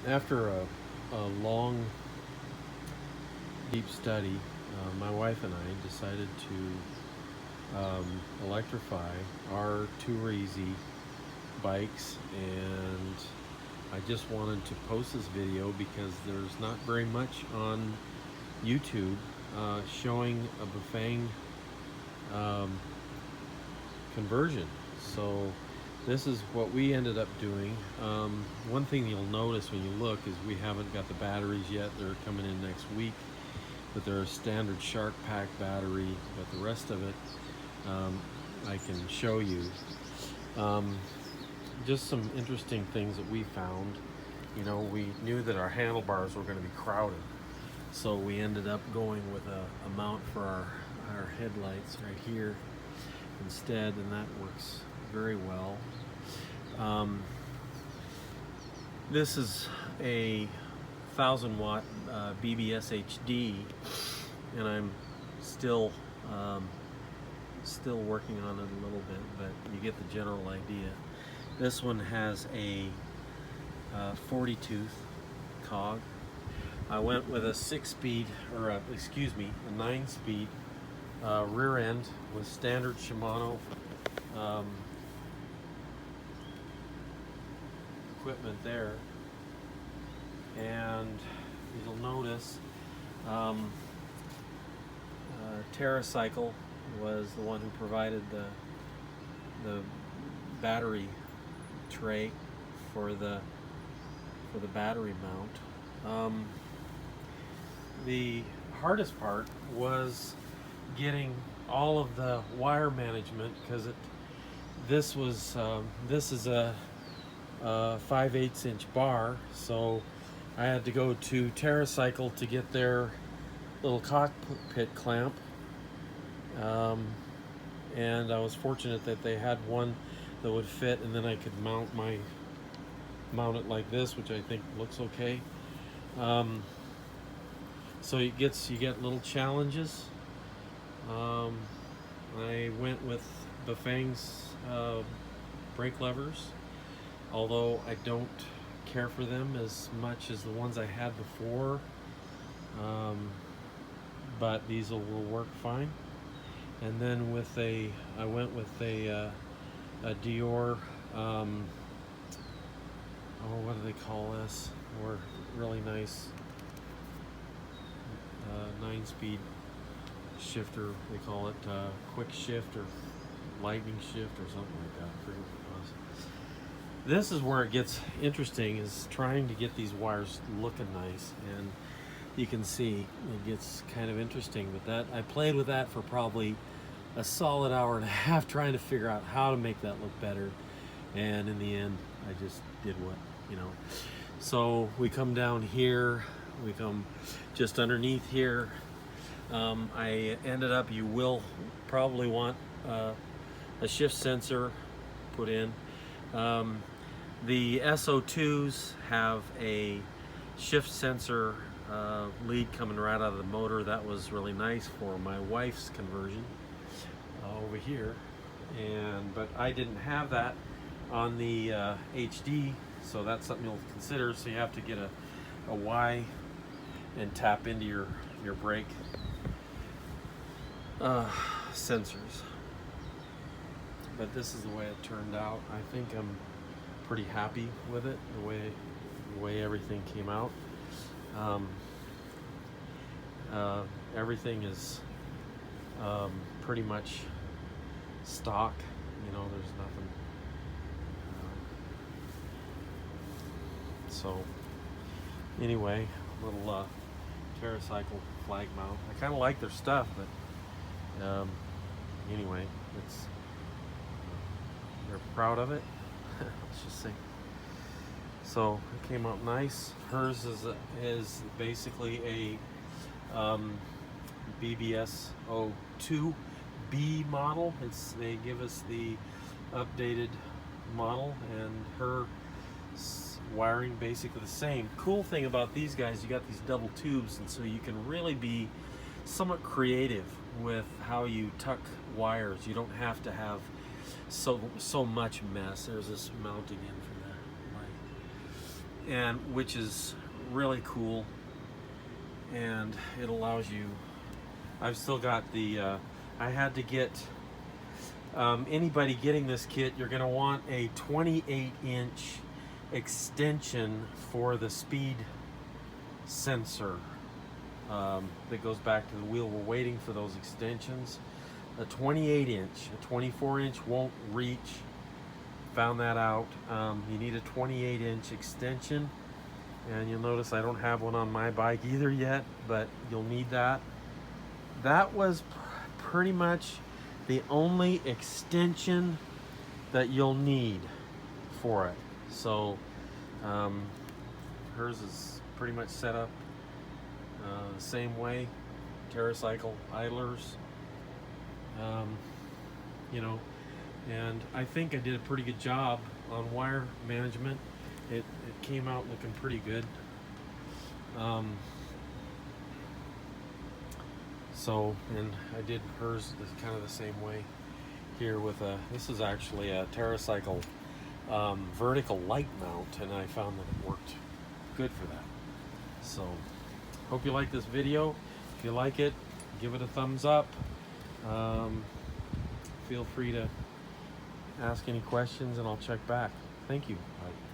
After a long, deep study, my wife and I decided to electrify our Toureasy bikes, and I just wanted to post this video because there's not very much on YouTube showing a Bafang um, conversion. So this is what we ended up doing. One thing you'll notice when you look is we haven't got the batteries yet. They're coming in next week, but they're a standard Shark Pack battery, but the rest of it I can show you. Um, just some interesting things that we found. You know, we knew that our handlebars were going to be crowded, so we ended up going with a mount for our headlights right here instead, and that works very well. This is a 1000-watt BBS HD, and I'm still still working on it a little bit, but you get the general idea. This one has a 40 tooth cog. I went with a 6-speed, or a 9-speed rear end with standard Shimano equipment there, and you'll notice TerraCycle was the one who provided the battery tray for the battery mount. The hardest part was getting all of the wire management, because this is a 5/8 inch bar, so I had to go to TerraCycle to get their little cockpit clamp, and I was fortunate that they had one that would fit, and then I could mount it like this, which I think looks okay. So you get little challenges. I went with Bafang's brake levers, although I don't care for them as much as the ones I had before, but these will work fine. And then I went with a Deore, what do they call this? Or really nice 9-speed shifter. They call it quick shift or lightning shift or something like that. I forget what it was. This is where it gets interesting, is trying to get these wires looking nice, and you can see it gets kind of interesting with that. I played with that for probably a solid hour and a half trying to figure out how to make that look better, and in the end I just did what, you know. So we come down here, we come just underneath here. I ended up, you will probably want a shift sensor put in. The SO2s have a shift sensor lead coming right out of the motor. That was really nice for my wife's conversion over here, but I didn't have that on the HD, so that's something you'll consider. So you have to get a Y and tap into your brake sensors. But this is the way it turned out. I think I'm pretty happy with it, the way everything came out. Everything is pretty much stock. You know, there's nothing. So anyway, little TerraCycle flag mount. I kind of like their stuff, but anyway, they're proud of it. Let's just say. So it came out nice. Hers is basically a BBS 02B model. They give us the updated model, and her wiring basically the same. Cool thing about these guys, you got these double tubes, and so you can really be somewhat creative with how you tuck wires. You don't have to have so much mess. There's this mounting in for and which is really cool, and it allows you. I've still got the. I had to get. Anybody getting this kit, you're going to want a 28-inch extension for the speed sensor that goes back to the wheel. We're waiting for those extensions. A 28-inch, a 24-inch won't reach. Found that out. You need a 28-inch extension, and you'll notice I don't have one on my bike either yet, but you'll need that. That was pretty much the only extension that you'll need for it. So hers is pretty much set up the same way. TerraCycle idlers, you know, and I think I did a pretty good job on wire management. It came out looking pretty good. So, and I did hers kind of the same way here with this is actually a TerraCycle vertical light mount, and I found that it worked good for that. So, hope you like this video. If you like it, give it a thumbs up. Feel free to ask any questions and I'll check back. Thank you. Bye.